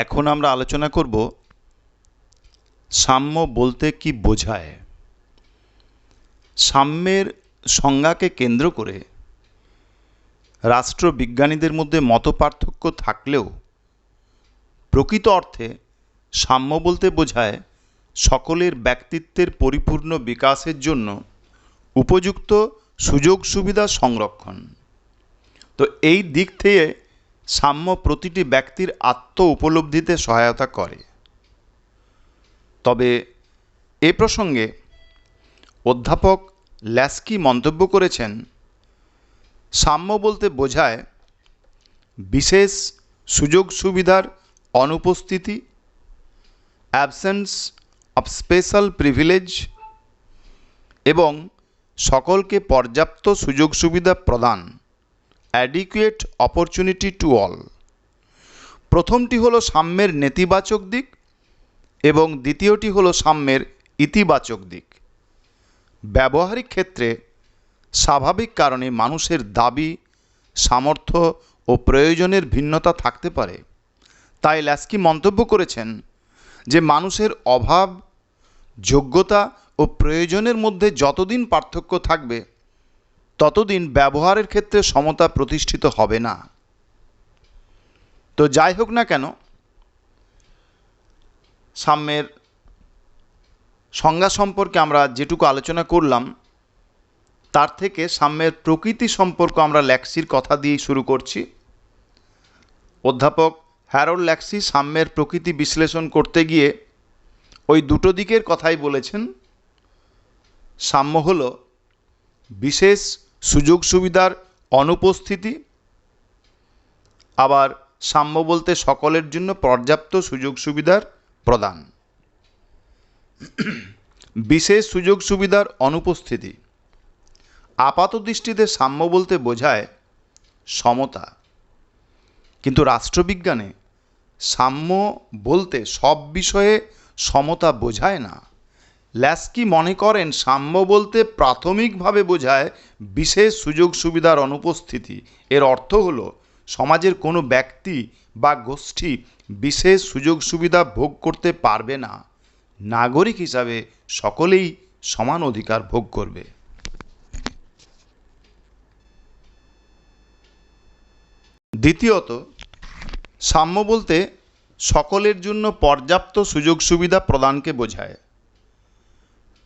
এখন আমরা আলোচনা করব সাম্য বলতে কি বোঝায়। সাম্যের সংজ্ঞাকে কেন্দ্র করে রাষ্ট্রবিজ্ঞানীদের মধ্যে মতপার্থক্য থাকলেও প্রকৃত অর্থে সাম্য বলতে বোঝায় সকলের ব্যক্তিত্বের পরিপূর্ণ বিকাশের জন্য উপযুক্ত সুযোগ সুবিধা সংরক্ষণ। তো এই দিক থেকে সাম্য প্রতিটি ব্যক্তির আত্ম উপলব্ধিতে সহায়তা করে। তবে এ প্রসঙ্গে অধ্যাপক ল্যাস্কি মন্তব্য করেছেন, সাম্য বলতে বোঝায় বিশেষ সুযোগ সুবিধার অনুপস্থিতি, অ্যাবসেন্স অফ স্পেশাল প্রিভিলেজ, এবং সকলকে পর্যাপ্ত সুযোগ সুবিধা প্রদান, অ্যাডিকুয়েট অপরচুনিটি টু অল। প্রথমটি হলো সাম্যের নেতিবাচক দিক এবং দ্বিতীয়টি হলো সাম্যের ইতিবাচক দিক। ব্যবহারিক ক্ষেত্রে স্বাভাবিক কারণে মানুষের দাবি, সামর্থ্য ও প্রয়োজনের ভিন্নতা থাকতে পারে। তাই ল্যাস্কি মন্তব্য করেছেন যে মানুষের অভাব, যোগ্যতা ও প্রয়োজনের মধ্যে যতদিন পার্থক্য থাকবে ততদিন ব্যবহারের ক্ষেত্রে সমতা প্রতিষ্ঠিত হবে না। তো যাই হোক না কেন, সাম্যের সংজ্ঞা সম্পর্কে আমরা যেটুকু আলোচনা করলাম তার থেকে সাম্যের প্রকৃতি সম্পর্ক আমরা ল্যাক্সির কথা দিয়েই শুরু করছি। অধ্যাপক হ্যারল্ড ল্যাক্সি সাম্যের প্রকৃতি বিশ্লেষণ করতে গিয়ে ওই দুটো দিকের কথাই বলেছেন। সাম্য হল বিশেষ সুযোগ সুবিধার অনুপস্থিতি, আবার সাম্য বলতে সকলের জন্য পর্যাপ্ত সুযোগ সুবিধার প্রদান। বিশেষ সুযোগ সুবিধার অনুপস্থিতি আপাত দৃষ্টিতে সাম্য বলতে বোঝায় সমতা, কিন্তু রাষ্ট্রবিজ্ঞানে সাম্য বলতে সব বিষয়ে সমতা বোঝায় না। ল্যাস্কি মনে করেন সাম্য বলতে প্রাথমিকভাবে বোঝায় বিশেষ সুযোগ সুবিধার অনুপস্থিতি। এর অর্থ হল সমাজের কোনো ব্যক্তি বা গোষ্ঠী বিশেষ সুযোগ সুবিধা ভোগ করতে পারবে না। নাগরিক হিসাবে সকলেই সমান অধিকার ভোগ করবে। দ্বিতীয়ত, সাম্য বলতে সকলের জন্য পর্যাপ্ত সুযোগ সুবিধা প্রদানকে বোঝায়।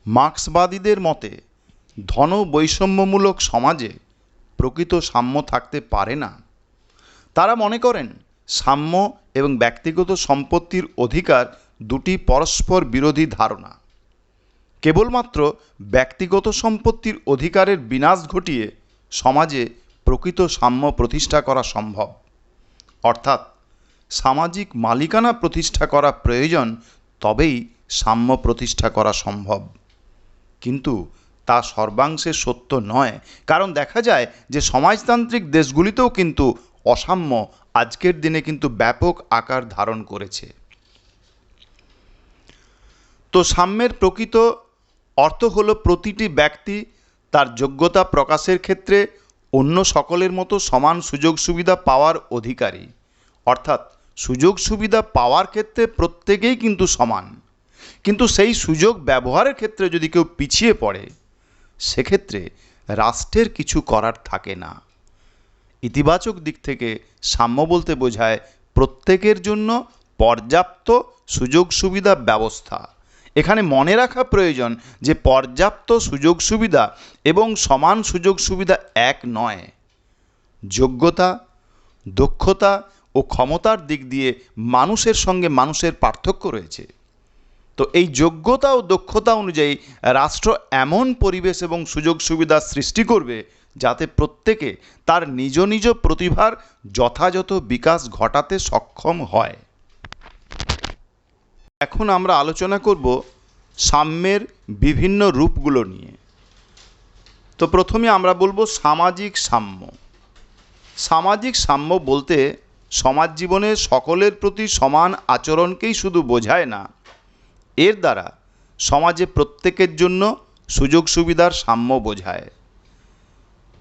মার্ক্সবাদীদের মতে ধন বৈষম্যমূলক সমাজে প্রকৃত সাম্য থাকতে পারে না। তারা মনে করেন সাম্য এবং ব্যক্তিগত সম্পত্তির অধিকার দুটি পরস্পর বিরোধী ধারণা। কেবলমাত্র ব্যক্তিগত সম্পত্তির অধিকারের বিনাশ ঘটিয়ে সমাজে প্রকৃত সাম্য প্রতিষ্ঠা করা সম্ভব। অর্থাৎ সামাজিক মালিকানা প্রতিষ্ঠা করা প্রয়োজন, তবেই সাম্য প্রতিষ্ঠা করা সম্ভব। কিন্তু তা সর্বাংশে সত্য নয়, কারণ দেখা যায় যে সমাজতান্ত্রিক দেশগুলিতেও কিন্তু অসাম্য আজকের দিনে কিন্তু ব্যাপক আকার ধারণ করেছে। তো সাম্যের প্রকৃত অর্থ হলো প্রতিটি ব্যক্তি তার যোগ্যতা প্রকাশের ক্ষেত্রে অন্য সকলের মতো সমান সুযোগ সুবিধা পাওয়ার অধিকারী। অর্থাৎ সুযোগ সুবিধা পাওয়ার ক্ষেত্রে প্রত্যেকেই কিন্তু সমান, কিন্তু সেই সুযোগ ব্যবহারের ক্ষেত্রে যদি কেউ পিছিয়ে পড়ে সেক্ষেত্রে রাষ্ট্রের কিছু করার থাকে না। ইতিবাচক দিক থেকে সাম্য বলতে বোঝায় প্রত্যেকের জন্য পর্যাপ্ত সুযোগ সুবিধা ব্যবস্থা। এখানে মনে রাখা প্রয়োজন যে পর্যাপ্ত সুযোগ সুবিধা এবং সমান সুযোগ সুবিধা এক নয়। যোগ্যতা, দক্ষতা ও ক্ষমতার দিক দিয়ে মানুষের সঙ্গে মানুষের পার্থক্য রয়েছে। তো এই যোগ্যতা ও দক্ষতা অনুযায়ী রাষ্ট্র এমন পরিবেশ এবং সুযোগ সুবিধা সৃষ্টি করবে যাতে প্রত্যেকে তার নিজ নিজ প্রতিভার যথাযথ বিকাশ ঘটাতে সক্ষম হয়। এখন আমরা আলোচনা করব সাম্যের বিভিন্ন রূপগুলো নিয়ে। তো প্রথমে আমরা বলবো সামাজিক সাম্য। সামাজিক সাম্য বলতে সমাজ জীবনে সকলের প্রতি সমান আচরণকেই শুধু বোঝায় না, এর দ্বারা সমাজে প্রত্যেকের জন্য সুযোগ সুবিধার সাম্য বোঝায়।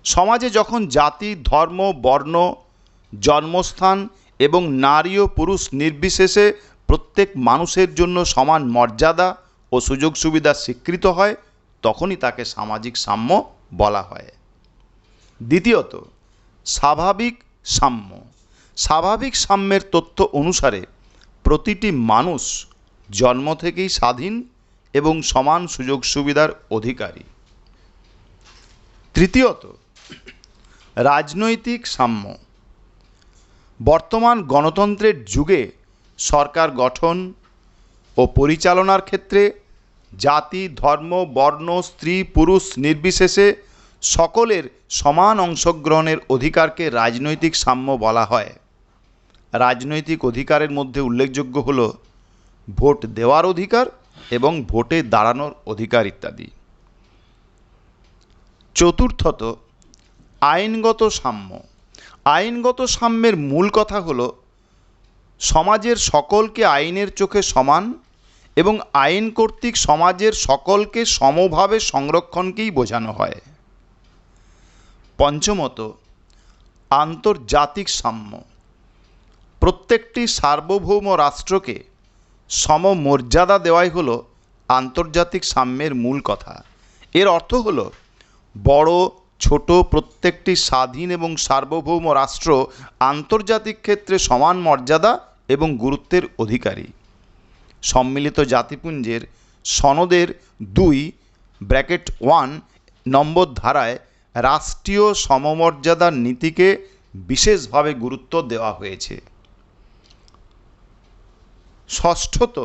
সমাজে যখন জাতি, ধর্ম, বর্ণ, জন্মস্থান এবং নারী ও পুরুষ নির্বিশেষে প্রত্যেক মানুষের জন্য সমান মর্যাদা ও সুযোগ সুবিধা স্বীকৃত হয়, তখনই তাকে সামাজিক সাম্য বলা হয়। দ্বিতীয়ত, স্বাভাবিক সাম্য। স্বাভাবিক সাম্যের তথ্য অনুসারে প্রতিটি মানুষ জন্ম থেকেই স্বাধীন এবং সমান সুযোগ সুবিধার অধিকারী। তৃতীয়ত, রাজনৈতিক সাম্য। বর্তমান গণতন্ত্রের যুগে সরকার গঠন ও পরিচালনার ক্ষেত্রে জাতি, ধর্ম, বর্ণ, স্ত্রী, পুরুষ নির্বিশেষে সকলের সমান অংশগ্রহণের অধিকারকে রাজনৈতিক সাম্য বলা হয়। রাজনৈতিক অধিকারের মধ্যে উল্লেখযোগ্য হল ভোট দেওয়ার অধিকার এবং ভোটে দাঁড়ানোর অধিকার ইত্যাদি। চতুর্থত, আইনগত সাম্য। আইনগত সাম্যের মূল কথা হল সমাজের সকলকে আইনের চোখে সমান এবং আইন কর্তৃক সমাজের সকলকে সমভাবে সংরক্ষণকেই বোঝানো হয়। পঞ্চমত, আন্তর্জাতিক সাম্য। প্রত্যেকটি সার্বভৌম রাষ্ট্রকে সমমর্যাদা দেওয়াই হলো আন্তর্জাতিক সাম্যের মূল কথা। এর অর্থ হলো বড় ছোট প্রত্যেকটি স্বাধীন এবং সার্বভৌম রাষ্ট্র আন্তর্জাতিক ক্ষেত্রে সমান মর্যাদা এবং গুরুত্বের অধিকারী। সম্মিলিত জাতিপুঞ্জের সনদের 2(1) নম্বর ধারায় রাষ্ট্রীয় সমমর্যাদার নীতিকে বিশেষভাবে গুরুত্ব দেওয়া হয়েছে। ষষ্ঠত,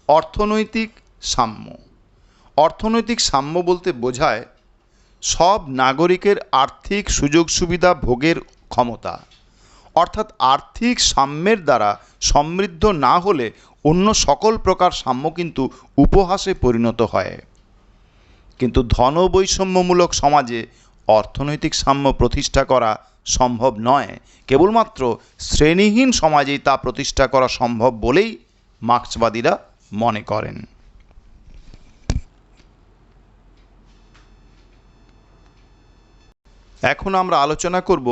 অর্থনৈতিক সাম্য। অর্থনৈতিক সাম্য বলতে বোঝায় সব নাগরিকের আর্থিক সুযোগ সুবিধা ভোগের ক্ষমতা। অর্থাৎ আর্থিক সাম্যের দ্বারা সমৃদ্ধ না হলে অন্য সকল প্রকার সাম্য কিন্তু উপহাসে পরিণত হয়। কিন্তু ধনবৈষম্যমূলক সমাজে অর্থনৈতিক সাম্য প্রতিষ্ঠা করা সম্ভব নয়। কেবলমাত্র শ্রেণীহীন সমাজেই তা প্রতিষ্ঠা করা সম্ভব বলেই মার্ক্সবাদীরা মনে করেন। এখন আমরা আলোচনা করব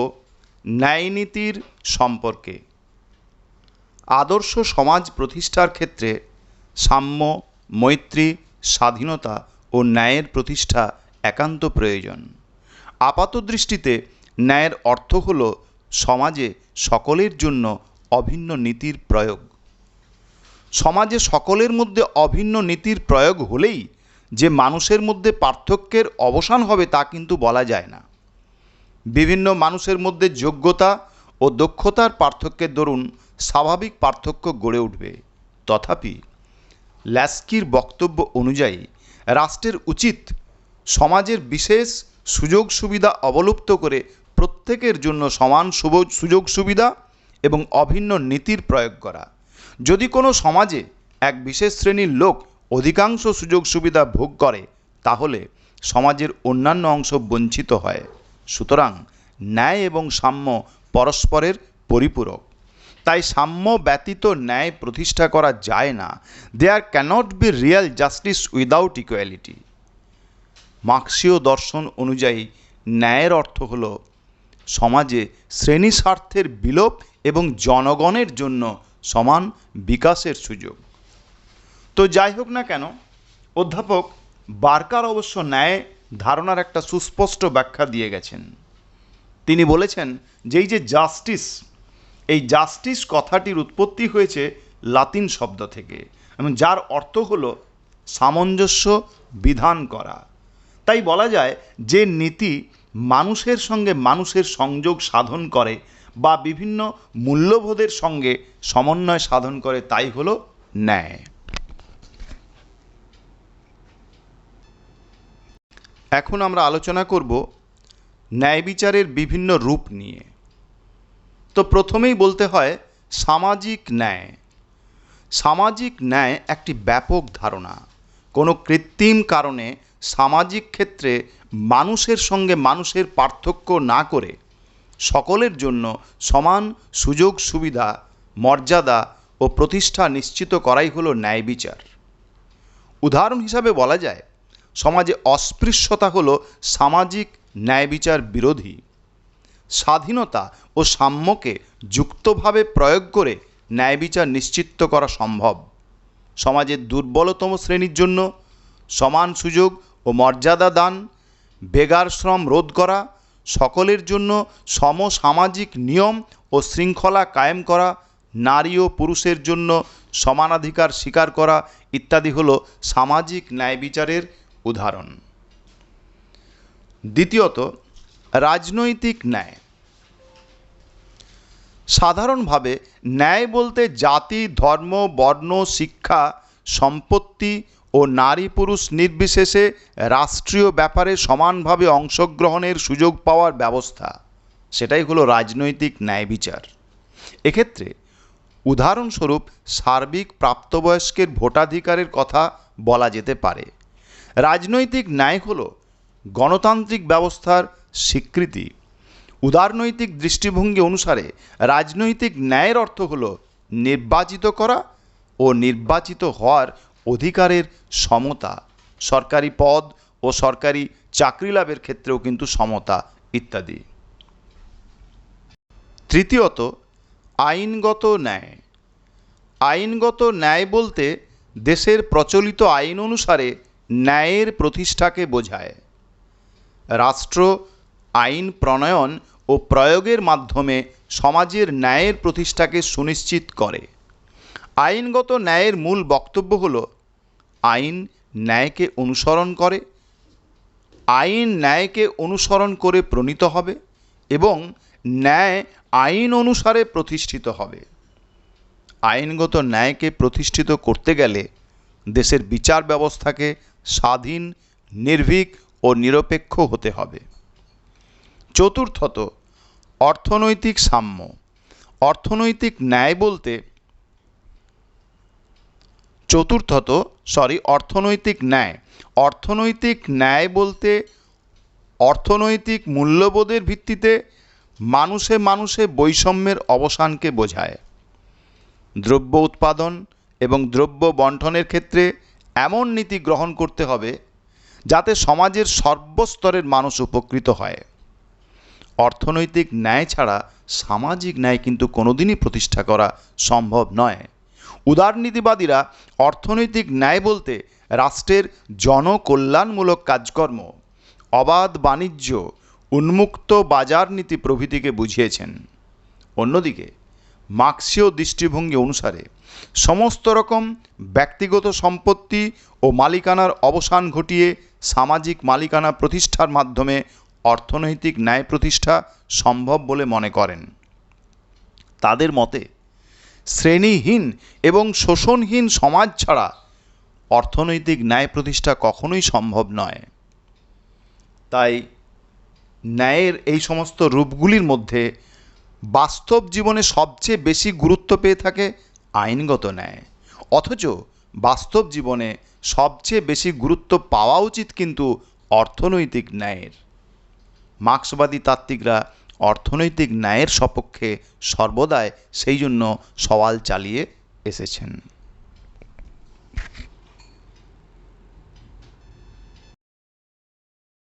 ন্যায়নীতির সম্পর্কে। আদর্শ সমাজ প্রতিষ্ঠার ক্ষেত্রে সাম্য, মৈত্রী, স্বাধীনতা ও ন্যায়ের প্রতিষ্ঠা একান্ত প্রয়োজন। আপাতদৃষ্টিতে ন্যায়ের অর্থ হল সমাজে সকলের জন্য অভিন্ন নীতির প্রয়োগ। সমাজে সকলের মধ্যে অভিন্ন নীতির প্রয়োগ হলেই যে মানুষের মধ্যে পার্থক্যের অবসান হবে তা কিন্তু বলা যায় না। বিভিন্ন মানুষের মধ্যে যোগ্যতা ও দক্ষতার পার্থক্যের দরুন স্বাভাবিক পার্থক্য গড়ে উঠবে। তথাপি ল্যাস্কির বক্তব্য অনুযায়ী রাষ্ট্রের উচিত সমাজের বিশেষ সুযোগ সুবিধা অবলুপ্ত করে প্রত্যেকের জন্য সমান সুযোগ সুবিধা এবং অভিন্ন নীতির প্রয়োগ করা। যদি কোনো সমাজে এক বিশেষ শ্রেণীর লোক অধিকাংশ সুযোগ সুবিধা ভোগ করে তাহলে সমাজের অন্যান্য অংশ বঞ্চিত হয়। সুতরাং ন্যায় এবং সাম্য পরস্পরের পরিপূরক। তাই সাম্য ব্যতীত ন্যায় প্রতিষ্ঠা করা যায় না। There cannot be real justice without equality. মার্ক্সীয় দর্শন অনুযায়ী ন্যায়ের অর্থ হল সমাজে শ্রেণী স্বার্থের বিলোপ এবং জনগণের জন্য সমান বিকাশের সুযোগ। তো যাই হোক না কেন, অধ্যাপক বার্কার অবশ্য ন্যায় ধারণার একটা সুস্পষ্ট ব্যাখ্যা দিয়ে গেছেন। তিনি বলেছেন যে এই যে জাস্টিস, এই জাস্টিস কথাটির উৎপত্তি হয়েছে লাতিন শব্দ থেকে এবং যার অর্থ হল সামঞ্জস্য বিধান করা। তাই বলা যায় যে নীতি মানুষের সঙ্গে মানুষের সংযোগ সাধন করে বা বিভিন্ন মূল্যবোধের সঙ্গে সমন্বয় সাধন করে তাই হলো ন্যায়। এখন আমরা আলোচনা করব ন্যায় বিচারের বিভিন্ন রূপ নিয়ে। তো প্রথমেই বলতে হয় সামাজিক ন্যায়। সামাজিক ন্যায় একটি ব্যাপক ধারণা। কোনো কৃত্রিম কারণে সামাজিক ক্ষেত্রে মানুষের সঙ্গে মানুষের পার্থক্য না করে সকলের জন্য সমান সুযোগ সুবিধা, মর্যাদা ও প্রতিষ্ঠা নিশ্চিত করাই হলো ন্যায় বিচার। উদাহরণ হিসাবে বলা যায় সমাজে অস্পৃশ্যতা হলো সামাজিক ন্যায় বিচার বিরোধী। স্বাধীনতা ও সাম্যকে যুক্তভাবে প্রয়োগ করে ন্যায় বিচার নিশ্চিত করা সম্ভব। সমাজের দুর্বলতম শ্রেণীর জন্য সমান সুযোগ ও মর্যাদা দান, বেগার শ্রম রোধ করা, সকলের জন্য সমসামাজিক নিয়ম ও শৃঙ্খলা কায়েম করা, নারী ও পুরুষের জন্য সমানাধিকার স্বীকার করা ইত্যাদি হলো সামাজিক ন্যায় বিচারের উদাহরণ। দ্বিতীয়ত, রাজনৈতিক ন্যায়। সাধারণভাবে ন্যায় বলতে জাতি, ধর্ম, বর্ণ, শিক্ষা, সম্পত্তি ও নারী পুরুষ নির্বিশেষে রাষ্ট্রীয় ব্যাপারে সমানভাবে অংশগ্রহণের সুযোগ পাওয়ার ব্যবস্থা, সেটাই হলো রাজনৈতিক ন্যায় বিচার। এক্ষেত্রে উদাহরণস্বরূপ সার্বিক প্রাপ্তবয়স্কের ভোটাধিকারের কথা বলা যেতে পারে। রাজনৈতিক ন্যায় হলো গণতান্ত্রিক ব্যবস্থার স্বীকৃতি। উদারনৈতিক দৃষ্টিভঙ্গি অনুসারে রাজনৈতিক ন্যায়ের অর্থ হলো নির্বাচিত করা ও নির্বাচিত হওয়ার অধিকারের সমতা, সরকারি পদ ও সরকারি চাকরি লাভের ক্ষেত্রেও কিন্তু সমতা ইত্যাদি। তৃতীয়ত, আইনগত ন্যায়। আইনগত ন্যায় বলতে দেশের প্রচলিত আইন অনুসারে ন্যায়ের প্রতিষ্ঠাকে বোঝায়। রাষ্ট্র আইন প্রণয়ন ও প্রয়োগের মাধ্যমে সমাজের ন্যায়ের প্রতিষ্ঠাকে সুনিশ্চিত করে। আইনগত ন্যায়ের মূল বক্তব্য হল আইন ন্যায়কে অনুসরণ করে, আইন ন্যায়কে অনুসরণ করে প্রণীত হবে এবং ন্যায় আইন অনুসারে প্রতিষ্ঠিত হবে। আইনগত ন্যায়কে প্রতিষ্ঠিত করতে গেলে দেশের বিচার ব্যবস্থাকে স্বাধীন, নির্ভীক ও নিরপেক্ষ হতে হবে। চতুর্থত, অর্থনৈতিক সাম্য। অর্থনৈতিক ন্যায় বলতে অর্থনৈতিক ন্যায় বলতে অর্থনৈতিক মূল্যবোধের ভিত্তিতে মানুষে মানুষে বৈষম্যের অবসানকে বোঝায়। দ্রব্য উৎপাদন এবং দ্রব্য বণ্টনের ক্ষেত্রে এমন নীতি গ্রহণ করতে হবে যাতে সমাজের সর্বস্তরের মানুষ উপকৃত হয়। অর্থনৈতিক ন্যায় ছাড়া সামাজিক ন্যায় কিন্তু কোনোদিনই প্রতিষ্ঠা করা সম্ভব নয়। উদারনীতিবাদীরা অর্থনৈতিক ন্যায় বলতে রাষ্ট্রের জনকল্যাণমূলক কাজকর্ম, অবাধ বাণিজ্য, উন্মুক্ত বাজার নীতি প্রভৃতিকে বুঝিয়েছেন। অন্যদিকে মার্ক্সীয় দৃষ্টিভঙ্গি অনুসারে সমস্ত রকম ব্যক্তিগত সম্পত্তি ও মালিকানার অবসান ঘটিয়ে সামাজিক মালিকানা প্রতিষ্ঠার মাধ্যমে অর্থনৈতিক ন্যায় প্রতিষ্ঠা সম্ভব বলে মনে করেন। তাদের মতে শ্রেণীহীন এবং শোষণহীন সমাজ ছাড়া অর্থনৈতিক ন্যায় প্রতিষ্ঠা কখনোই সম্ভব নয়। তাই ন্যায়ের এই সমস্ত রূপগুলির মধ্যে বাস্তব জীবনে সবচেয়ে বেশি গুরুত্ব পেয়ে থাকে আইনগত ন্যায়, অথচ বাস্তব জীবনে সবচেয়ে বেশি গুরুত্ব পাওয়া উচিত কিন্তু অর্থনৈতিক ন্যায়ের। মার্ক্সবাদী তাত্ত্বিকরা অর্থনৈতিক ন্যায়ের সপক্ষে সর্বদাই সেই জন্য সওয়াল চালিয়ে এসেছেন।